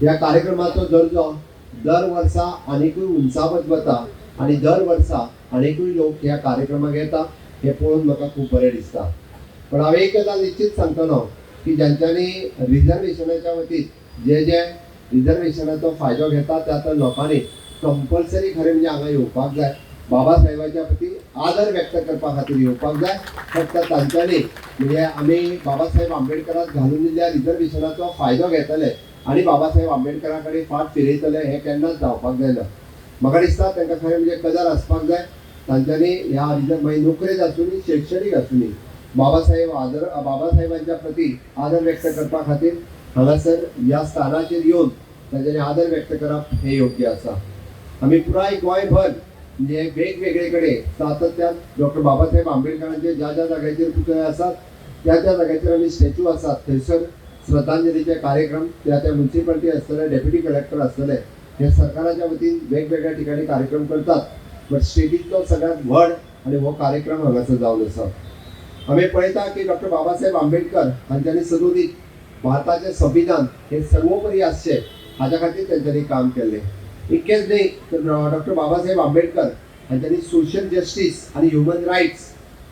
ह्या कार्यक्रमाचो दर्जो दर वर्सा आनीकूय उंचावत वता आणि दर वर्सा आनीकूय लोक ह्या कार्यक्रमाक येता हे पळोवन म्हाका खूब बरें दिसता. पण हांव एक गजाल निश्चित सांगतलो की ज्यांच्यांनी रिजर्वेशनाच्या वतीन जे जे रिजर्वेशनाचो फायदो घेता त्या लोकांनी कंपल्सरी खरें म्हणजे हांगा येवपाक जाय. बाबासाहेबाच्या प्रती आदर व्यक्त करपा खातीर येवपाक जाय. फक्त तांच्यांनी म्हणजे आमी बाबासाहेब आंबेडकराक घालून दिल्ल्या रिजर्वेशनाचो फायदो घेतले आणि बाबासाहेब आंबेडकरा कडेन फाट फिरयतले हे केन्नाच जावपाक जायना. म्हाका दिसता तांकां खरें म्हणजे कदर आसपाक जाय. तांच्यांनी ह्या मागीर नोकरेक आसूनी शैक्षणीक आसूनी बाबासाहेबांच्या प्रती आदर व्यक्त करपा खातीर हांगासर ह्या स्थानाचेर येवन तांच्यांनी आदर व्यक्त करप हे योग्य आसा. आमी पुराय गोंयभर म्हणजे वेगवेगळे कडेन सातत्यान डॉक्टर बाबासाहेब आंबेडकरांचे ज्या ज्या जाग्याचेर पुतळे आसात त्या त्या जाग्याचेर आमी स्टॅच्यू आसात थंयसर श्रद्धांजलीचे कार्यक्रम त्या त्या म्युन्सिपालिटी आसतले, डेप्युटी कलेक्टर आसतले, हे सरकाराच्या वतीन वेगवेगळ्या ठिकाणी कार्यक्रम करतात. बट स्टेटीतलो सगळ्यात व्हड आनी हो कार्यक्रम हांगासर जावन आसा. आमी पळयता की डॉक्टर बाबासाहेब आंबेडकर हांच्यांनी सदोदीत भारताचें संविधान हे सर्वोपरी आसचें हाच्या खातीर तांच्यांनी काम केल्लें. इतकेंच न्ही तर डॉक्टर बाबासाहेब आंबेडकर हांच्यांनी सोशल जस्टीस आनी ह्युमन रायट्स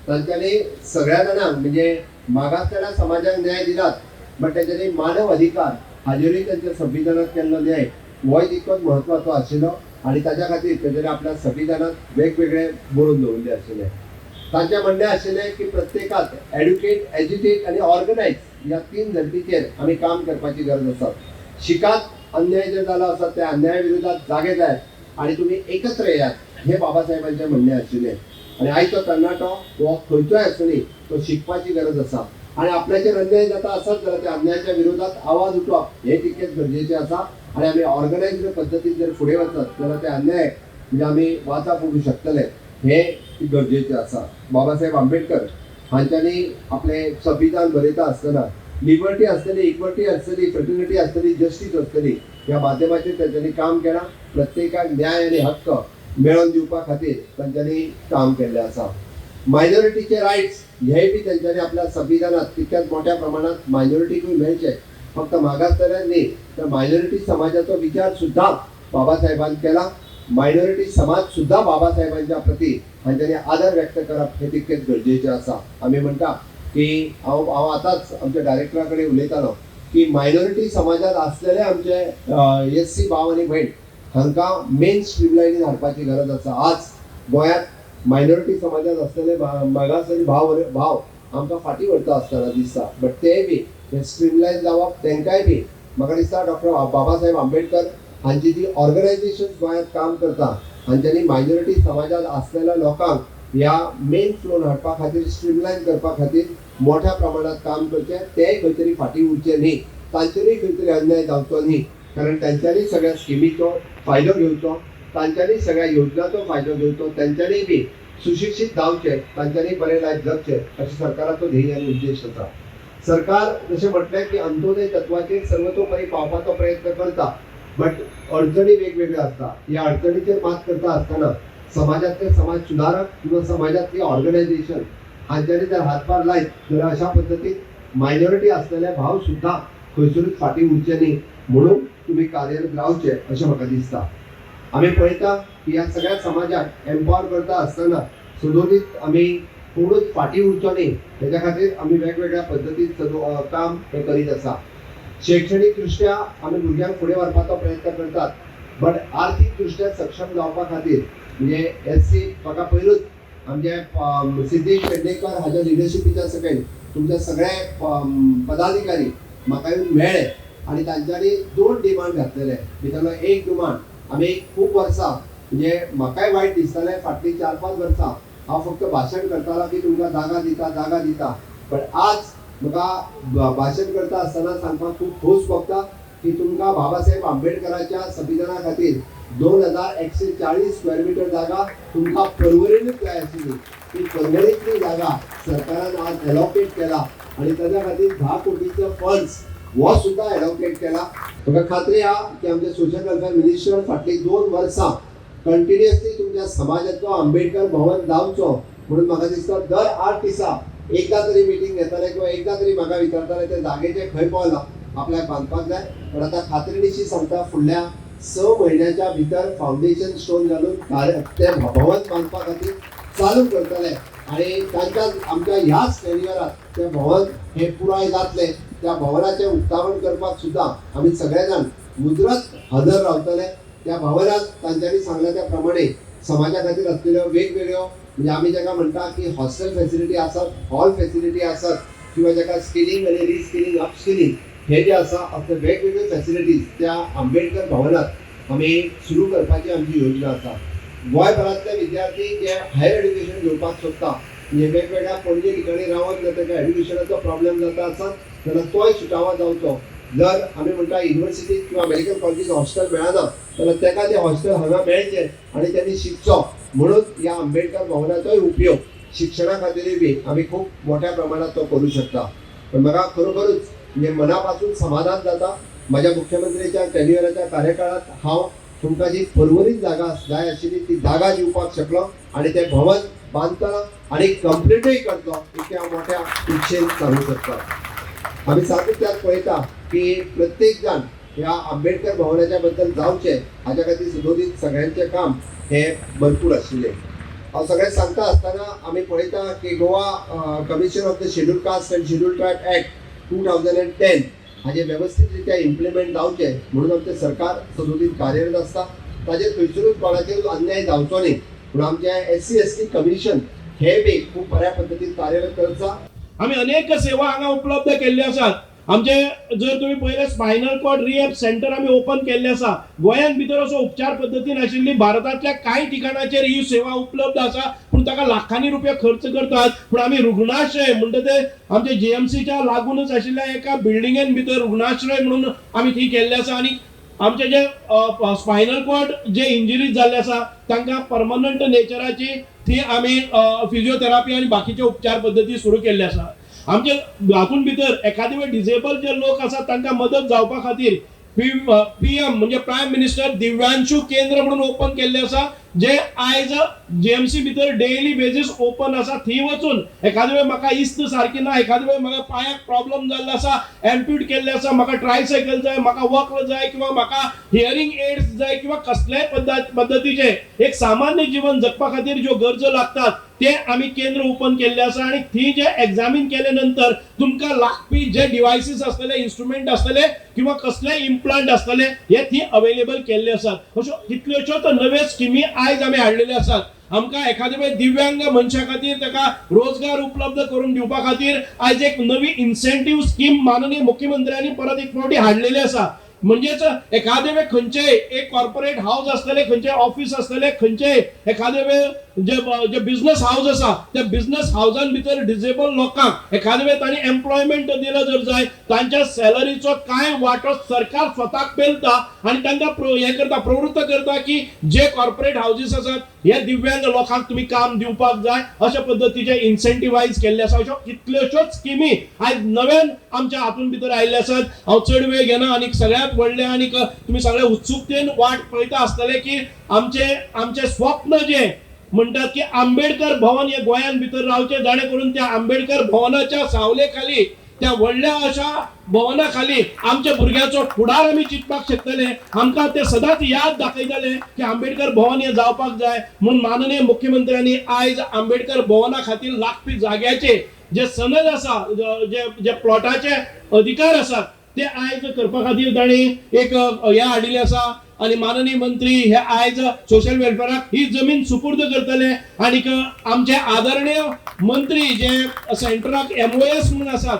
तांच्यांनी सगळ्या जाणांक म्हणजे मागासलेल्या समाजाक न्याय दिलात, बट तांच्यांनी मानव अधिकार हाजेरूय तांच्या संविधानात केल्लो न्याय होय तितकोच म्हत्वाचो आशिल्लो आणि ताच्या खातीर तांच्यांनी आपल्या संविधानात वेगवेगळे बरोवन दवरले आशिल्ले. तांचें म्हणणें आशिल्लें की प्रत्येकाक एड्युकेट, एज्युकेट आनी ऑर्गनायज ह्या तीन धर्तीचेर आमी काम करपाची गरज आसा. शिकात, अन्याय जे जालो आसा त्या अन्याया विरोधात जागे जायात आणि तुम्ही एकत्र येयात हे बाबासाहेबांचें म्हणणें आशिल्लें. आणि आयचो तरणाटो हो खंयचोय आसुनी तो शिकपाची गरज आसा आणि आपल्याचेर अन्याय जाता आसत जाल्यार त्या अन्यायाच्या विरोधात आवाज उठोवप हे तितकेच गरजेचें आसा. आणि आमी ऑर्गनायज्ड पद्दतीन जर फुडें वचत जाल्यार ते अन्याय म्हणजे आमी वाचा फोडूंक शकतले हे गरजेचें आसा. बाबासाहेब आंबेडकर हांच्यांनी आपलें संविधान बरयता आसतना लिबर्टी आसतली, इक्वलिटी आसतली, फ्रेटर्निटी आसतली, जस्टीस आसतली ह्या माध्यमाचेर तांच्यांनी काम केलां. प्रत्येकाक न्याय आनी हक्क मेळोवन दिवपा खातीर तांच्यांनी काम केल्लें आसा. मायनॉरिटीचे रायट्स हेय बी तांच्यांनी आपल्या संविधानात तितक्याच मोठ्या प्रमाणात मायनॉरिटीकूय मेळचे. फक्त मागासलेल्यांक न्ही तर मायनॉरिटी समाजाचो विचार सुद्धा बाबासाहेबान केला. मायनॉरिटी समाज सुद्धा बाबासाहेबांच्या प्रती हांच्यांनी आदर व्यक्त करप हे तितकेच गरजेचें आसा. आमी म्हणटा की हांव आतांच आमच्या डायरेक्टरा कडेन उलयतालो की मायनॉरिटी समाजात आसलेले आमचे SC भाव आनी भयण हांकां मेन स्ट्रीमलायनीन हाडपाची गरज आसा. आज गोंयांत मायनॉरिटी समाजात आसलेले मागास आनी भाव आमकां फाटीं व्हरता आसतना दिसता. बट तेय बी हे स्ट्रीमलायन जावप तांकांय बी म्हाका दिसता डॉक्टर बाबासाहेब आंबेडकर हांची जी ऑर्गनायजेशन गोंयांत काम करता हांच्यांनी मायनॉरिटी समाजात आसलेल्या लोकांक ह्या मेन फ्लोन हाडपा खातीर, स्ट्रीमलायन करपा खातीर मोठ्या प्रमाणात काम करचें. तेय खंय तरी फाटीं उरचें न्ही, तांचेरूय खंय तरी अन्याय जावचो न्ही, कारण तांच्यांनी सगळ्या स्किमीचो फायदो घेवचो, तांच्यांनी सगळ्या योजनांचो फायदो घेवचो, तांच्यांनी बी सुशिक्षीत जावचें, तांच्यांनी बरें लायफ जगचें अशें सरकाराचो ध्येय आनी उद्देश आसा. सरकार जशें म्हटलें की अंत्योदय तत्वाचेर सर्वतोपरी पावपाचो प्रयत्न करता, बट अडचणी वेगवेगळ्यो आसता. ह्या अडचणीचेर मात करता आसतना समाजातले समाज सुधारक किंवा समाजातली ऑर्गनायजेशन हांच्यांनी जर हातभार लायत जाल्यार अशा पद्दतीन मायनॉरिटी आसलेले भाव सुद्धा खंयसरूच फाटीं उरचे न्ही म्हणून तुमी कार्यरत रावचे अशें म्हाका दिसता. आमी पळयता की ह्या सगळ्या समाजाक एम्पावर करता आसतना सदोदीत आमी कोणूच फाटीं उरचो न्ही तेच्या खातीर आमी वेगवेगळ्या पद्दतीन काम हे करीत आसा. शैक्षणीक दृश्ट्या आमी भुरग्यांक फुडें व्हरपाचो प्रयत्न करतात, बट आर्थीक दृश्ट्या सक्षम जावपा खातीर म्हणजे SC म्हाका पयरूच आमचे सिद्धेश पेडणेकर हाच्या लिडरशिपीच्या सकयल तुमचे सगळे पदाधिकारी म्हाका येवन मेळ्ळे आणि तांच्यांनी 2 डिमांड घातलेले. भितरलो एक डिमांड आमी खूब वर्सां म्हणजे म्हाकाय वायट दिसतालें फाटलीं 4-5 वर्सां हांव फक्त भाशण करतालो की तुमकां जागा दिता, बट आज म्हाका भाशण करता आसतना सांगपाक खूब खोस भोगता की तुमकां बाबासाहेब आंबेडकराच्या संविधाना खातीर 2140 स्क्वेअर मिटर जागा तुमकां परवरेनूच जाय आशिल्ली. ती परवरेंतली जागा सरकारान आज एलोकेट केला आणि ताच्या खातीर 10 कोटीचे फंड्स हो सुद्धा एलोकेट केला. म्हाका खात्री आहा की आमचे सोशल वेलफेअर मिनिस्टर फाटलीं 2 वर्सां कंटिन्युअसली तुमच्या समाजाचो आंबेडकर भवन जावचो म्हणून म्हाका दिसता दर 8 दिसा एकदा तरी मिटींग घेतले किंवा एकदा तरी म्हाका विचारतले ते जागेचे खंय पावला. आपल्याक बांदपाक जाय. पण आता खात्रीनिशी सांगता फुडल्या 6 म्हयन्याच्या भितर फावंडेशन स्टोन घालून ते भवन बांदपा खातीर चालू करतले आणि तांच्या आमच्या ह्याच टेन्युअरात ते भवन हे पुराय जातले. त्या भवनाचे उक्तावण करपाक सुद्दां आमी सगळे जाण मुजरत हजर रावतले. त्या भवनात तांच्यांनी सांगल्या त्या प्रमाणे समाजा खातीर असलेल्यो वेगवेगळ्यो म्हणजे आमी जाका म्हणटा की हॉस्टेल फॅसिलिटी आसत, हॉल फॅसिलिटी आसत किंवा जाका स्किलिंग आणि रिस्किलिंग अपस्किलिंग हे जे आसा असले वेगवेगळे फॅसिलिटीज त्या आंबेडकर भवनात आमी सुरू करपाची आमची योजना आसा. गोंयभरांतले विद्यार्थी जे हायर एड्युकेशन घेवपाक सोदता म्हणजे वेगवेगळ्या पणजे ठिकाणी रावन जर ताका एड्युकेशनाचो प्रॉब्लेम जाता आसत जाल्यार तोय सुटावो जावचो. जर आमी म्हणटा युनिव्हर्सिटीत किंवा मेडिकल कॉलेजीत हॉस्टेल मेळना जाल्यार ताका ते हॉस्टेल हांगा मेळचें आनी त्यांनी शिकचो. म्हणून ह्या आंबेडकर भवनाचोय उपयोग शिक्षणा खातीरय बी आमी खूब मोठ्या प्रमाणात तो करूं शकता. पण म्हाका खरोखरूच म्हणजे मनापासून समाधान जाता. माझ्या मुख्यमंत्र्याच्या टेन्युअराच्या कार्यकाळात हांव तुमकां जी परवरीत जागा जाय आशिल्ली ती जागा दिवपाक शकलो आणि ते भवन बांदतना आणि कंप्लीटूय करतलो इतक्या मोठ्या इच्छेन सांगू शकता. आमी सातत्यान पळयता की प्रत्येक जाण ह्या आंबेडकर भवनाच्या बद्दल जावचे हाच्या खातीर सुदोदीत सगळ्यांचे काम हे भरपूर आशिल्ले. हांव सगळें सांगता आसतना आमी पळयता की Goa commission of the schedule caste and schedule tribe act 2010 हाजे व्यवस्थीत रित्या इम्प्लिमेंट जावचे म्हणून आमचें सरकार सदोदीत कार्यरत आसता. ताजेर खंयसरूच कोणाचेर अन्याय जावचो न्ही म्हणून आमचें SC/ST कमिशन हे बी खूब बऱ्या पद्दतीन कार्यरत आसा. आम्ही अनेक सेवा हांगा उपलब्ध केल्ले आसात. आमचे जर तुम्ही पहिले स्पायनल कॉर्ड रिहॅब सेंटर आम्ही ओपन केल्ले आसा. गोंयांत भितर असो उपचार पद्दती नाशिल्ली. भारतांतल्या कांय ठिकाणाचेर ही सेवा उपलब्ध आसा पूण ताका लाखांनी रुपया खर्च करतात. पूण आमी रुग्णाश्रय म्हणटा ते आमचे JMCच्या लागूनच आशिल्ल्या एका बिल्डिंगेन भितर रुग्णाश्रय म्हणून आमी थंय केल्ले आसा आणि आमचे जे स्पायनल कॉर्ड जे इंजरीज जाल्ले आसा तांकां परमनंट नेचराची थंय आमी फिजिओथेरपी आणि बाकीचे उपचार पद्दती सुरू केल्ले आसा. आमचे हातून भितर एखादे वेळ डिसेबल जे लोक आसात तांकां मदत जावपा खातीर PM म्हणजे प्रायम मिनिस्टर दिव्यांशू केंद्र म्हणून ओपन केल्ले आसा जे आयज JMC भितर डेली बेजीस ओपन आसा. थंय वचून एखादे वेळ म्हाका इस्त सारकी ना, एखादे वेळ म्हाका पांयाक प्रॉब्लेम जाल्लो आसा, एम्प्यूट केल्ले आसा, म्हाका ट्रायसायकल जाय, म्हाका वक्र जाय किंवा म्हाका हियरिंग एड्स जाय किंवा कसल्याय पद्दतीचे एक सामान्य जीवन जगपा खातीर ज्यो गरजो लागतात ते आम्ही केंद्र ओपन केल्ले आसा. आणि थंय जे एक्झामीन केले नंतर तुमकां लागपी जे डिव्हायसीस आसतले, इन्स्ट्रुमेंट आसतले किंवा कसलेय इम्प्लांट आसतले हे थंय अवेलेबल केल्ले आसात. अश्यो कितल्योश्योच नव्यो स्किमी आयज आमी हाडलेले आसात. आमकां एखादे वेळ दिव्यांग मनशा खातीर ताका रोजगार उपलब्ध करून दिवपा खातीर आयज एक नवी इन्सेंटिव्ह स्कीम माननीय मुख्यमंत्र्यांनी परत एक फावटी हाडलेली आसा. म्हणजेच एखादे वेळ खंयचेय एक कॉर्पोरेट हाऊस आसतले, खंयचे ऑफिस आसतले, खंयचेय एखादे वेळ जे बिझनेस हाऊस आसा त्या बिझनेस हाऊसान भितर डिसेबल लोकांक एखादे वेळ तांणी एम्प्लॉयमेंट दिलं जर जाय तांच्या सॅलरीचो कांय वाटो सरकार स्वताक पेलता आणि तांकां हे करता, प्रवृत्त करता की जे कॉर्पोरेट हाऊसेस आसात हे दिव्यांग लोकांक तुम्ही काम दिवपाक जाय अशा पद्दतीचे इन्सेंटिवाइज केल्ले आसा. अश्यो कितल्योश्योच स्किमी आयज नव्यान आमच्या हातून भितर आयिल्ले आसात. हांव चड वेळ घेना आणि सगळ्यात व्हडले आणि तुम्ही सगळे उत्सुकतेन वाट पळयता आसतले की आमचे स्वप्न जे म्हणतात की आंबेडकर भवन हे गोंयांत भितर रावचे जाणे करून त्या आंबेडकर भवनाच्या सावले खाली त्या व्हडल्या अशा भवना खाली आमच्या भुरग्याचो फुडार आमी चिंतपाक शकतले. आमकां ते सदांच याद दाखयतले की आंबेडकर भवन हे जावपाक जाय म्हणून माननीय मुख्यमंत्र्यांनी आयज आंबेडकर भवना खातीर लागपी जाग्याचे जे सनद आसा, जे प्लॉटाचे अधिकार आसात ते आयज करपा खातीर तांणी एक हे हाडिल्ले आसा. आणि माननीय मंत्री हे आयज सोशल वेलफेअराक ही जमीन सुपूर्द करतले. आणि आमचे आदरणीय मंत्री जे सेंटराक MOS म्हणून आसात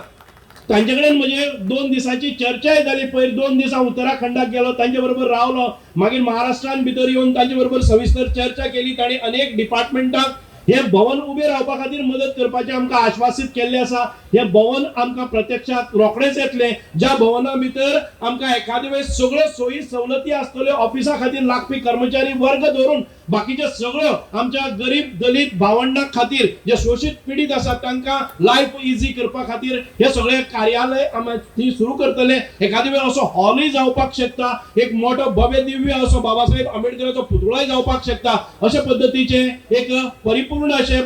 तांचे कडेन म्हजे 2 दिसांची चर्चाय जाली. पयर 2 दिसां उत्तराखंडाक गेलो, तांचे बरोबर रावलो, मागीर महाराष्ट्रान भितर येवन तांचे बरोबर सविस्तर चर्चा केली. तांणी अनेक डिपार्टमेंटाक हे भवन उबे रावपा खातीर मदत करपाचे आमकां आश्वासीत केल्ले आसा. हे भवन आमकां प्रत्यक्षात रोखडेच येतले. ज्या भवना भितर आमकां एखादे वेळेस सगळ्यो सोयी सवलती आसतल्यो, ऑफिसा खातीर लागपी कर्मचारी वर्ग धरून बाकीचे सगळ्यो आमच्या गरीब दलित भावंडां खातीर जे शोषित पीडित आसात तांकां लायफ इजी करपा खातीर हे सगळे कार्यालय आमी सुरू करतले. एखादे वेळ असो हॉलय जावपाक शकता, एक मोठो भव्य दिव्य असो बाबासाहेब आंबेडकराचो पुतळोय जावपाक शकता. अशा पद्दतीचे एक परिपूर्ण परिपूर्ण असे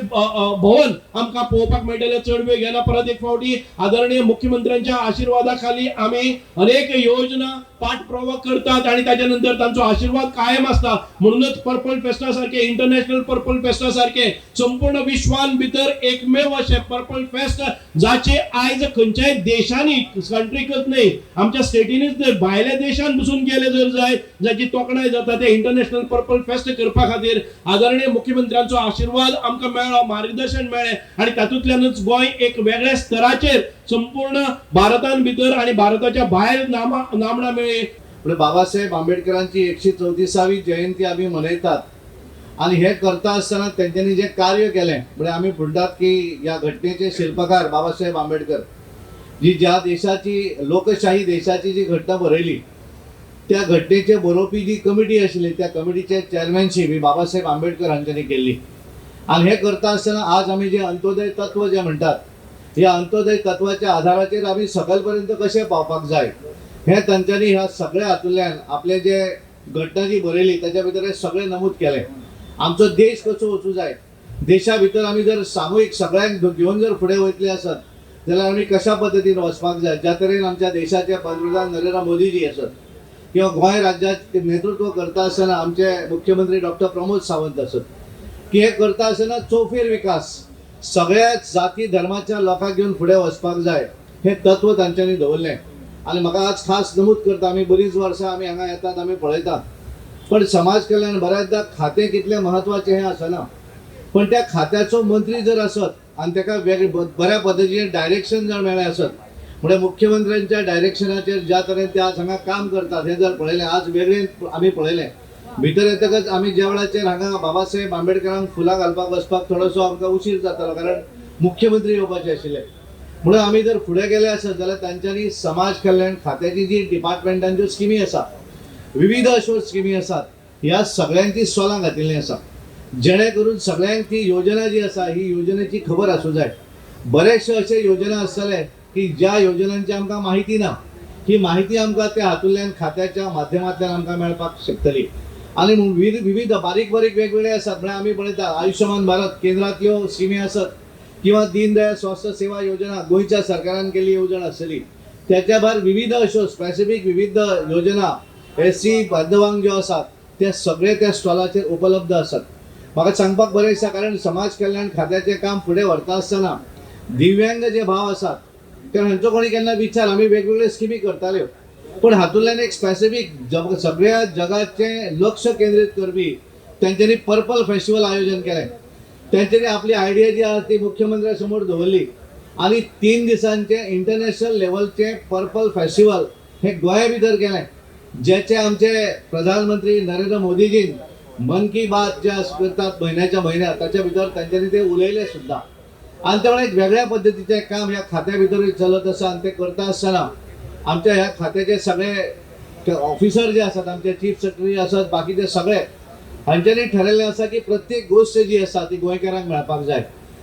भवन आमकां पळोवपाक मेळटले चड वेळ घेना परत एक फावटी आदरणीय मुख्यमंत्र्यांच्या आशीर्वादाखाली आम्ही अनेक योजना पाठपुरावा करतात आणि त्याच्यानंतर त्यांचा आशीर्वाद कायम असता म्हणूनच पर्पल फेस्टा सारखे इंटरनॅशनल पर्पल फेस्टा सारखे संपूर्ण विश्वान भितर एकमेव असे पर्पल फेस्ट जाचे आयज खंयच्याय देशांनी कंट्रीकच नाही आमच्या स्टेटीनीच जर भायल्या देशांत बसून गेले जर जाय जाची तोखणाय जाता ते इंटरनॅशनल पर्पल फेस्ट करपा खातीर आदरणीय मुख्यमंत्र्यांचो आशीर्वाद आमकां मेळ्ळो मार्गदर्शन मेळ्ळें आणि तातूंतल्यानच गोंय एक वेगळ्या स्तराचेर संपूर्ण भारतान भितर आणि भारताच्या भायर नामना मेळ्ळी. म्हणजे बाबासाहेब आंबेडकरांची 134वी जयंती आम्ही मनयतात आणि हे करता असताना त्यांनी जे कार्य केले म्हणजे आम्ही म्हणतात की या घटनेचे शिल्पकार बाबासाहेब आंबेडकर जी ज्या देशाची लोकशाही देशाची जी घटना बरयली त्या घटनेचे बरोवपी जी कमिटी आशिल्ली त्या कमिटीचे चेअरमॅनशीप ही बाबासाहेब आंबेडकर हांच्यांनी केल्ली आणि हे करता असताना आज आम्ही जे अंत्योदय तत्व जे म्हणतात या अंत्योदय तत्वाच्या आधाराचेर आम्ही सकलपर्यंत कशे पावपाक जाय हे तांच्यांनी ह्या सगळ्या हातूंतल्यान आपले जे घटना जी बरयली त्याच्या भितर हे सगळे नमूद केले. आमचो देश कसो वचूं जाय देशा भितर आमी जर सामूहिक सगळ्यांक घेवन जर फुडें वयतले आसत जाल्यार आमी कशा पद्दतीन वचपाक जाय ज्या तरेन आमच्या देशाचे पंतप्रधान नरेंद्र मोदीजी आसत किंवा गोंय राज्याचे नेतृत्व करता आसतना आमचे मुख्यमंत्री डॉक्टर प्रमोद सावंत आसत की हे करता आसतना चौफेर विकास सगळ्या जाती धर्माच्या लोकांक घेवन फुडें वचपाक जाय हे तत्व तांच्यांनी दवरलें. आणि म्हाका आज खास नमूद करता आमी बरीच वर्सां आमी हांगा येतात आमी पळयतात पण समाज कल्याण बऱ्याचदा खातें कितलें म्हत्वाचें हें आसना पण त्या खात्याचो मंत्री जर आसत आनी ताका बऱ्या पद्दतीन डायरेक्शन जर मेळ्ळें आसत म्हणजे मुख्यमंत्र्यांच्या डायरेक्शनाचेर ज्या तरेन ते आज हांगा काम करतात हें जर पळयलें आज वेगळें आमी पळयलें भितर येतकच आमी ज्या वेळाचेर हांगा बाबासाहेब आंबेडकरांक फुलां घालपाक वचपाक थोडोसो आमकां उशीर जातालो कारण मुख्यमंत्री येवपाचे आशिल्ले म्हणून आम्ही जर फुडें गेले आसत जाल्यार तांच्यांनी समाज कल्याण खात्याची जी डिपार्टमेंटांच्यो स्किमी आसा विविध अश्यो स्किमी आसात ह्या सगळ्यांची सोलां घातिल्लीं आसा जेणे करून सगळ्यांक ती योजना जी आसा ही योजनेची खबर आसूं जाय. बरेचशे अशे योजना आसतले की ज्या योजनांची आमकां माहिती ना ही माहिती आमकां त्या हातूंतल्यान खात्याच्या माध्यमांतल्यान आमकां मेळपाक शकतली आणि विविध बारीक बारीक वेगवेगळे आसात म्हणजे आमी पळयता आयुष्यमान भारत केंद्रांतल्यो स्किमी आसत किंवा दीनदयाळ स्वास्थ्य सेवा योजना गोंयच्या सरकारान केल्ली योजना आसली त्याच्या भायर विविध अश्यो स्पेसिफीक विविध योजना एससी बांधवांक ज्यो आसात ते सगळे त्या स्टॉलाचेर उपलब्ध आसात. म्हाका सांगपाक बरें दिसता कारण समाज कल्याण खात्याचें काम फुडें व्हरता आसतना दिव्यांग जे भाव आसात कारण हांचो कोणी केन्ना विचार आमी वेगवेगळ्यो स्किमी करताल्यो पण हातूंतल्यान एक स्पेसिफीक सगळ्या जगाचें लक्ष केंद्रीत करपी तांच्यांनी पर्पल फेस्टिवल आयोजन केलें. त्यांच्यानी आपली आयडिया जी आहे ती मुख्यमंत्र्यांसमोर दवरली आणि 3 दिसांचे इंटरनॅशनल लेवलचे पर्पल फेस्टिवल हे गोंया भितर केलें जेचे आमचे प्रधानमंत्री नरेंद्र मोदीजीन मन की बात जे करतात म्हयन्याच्या म्हयन्यात ताच्या भितर तांच्यांनी ते उलयले सुद्धा आणि त्यामुळे एक वेगळ्या पद्धतीचें काम ह्या खात्या भितरूच चलत आसा आणि ते करता आसतना आमच्या ह्या खात्याचे सगळे ऑफिसर जे आसात आमचे चीफ सेक्रेटरी आसात बाकीचे सगळे हांच्यांनी ठरयल्लें आसा की प्रत्येक गोष्ट जी आसा ती गोंयकारांक मेळपाक जाय.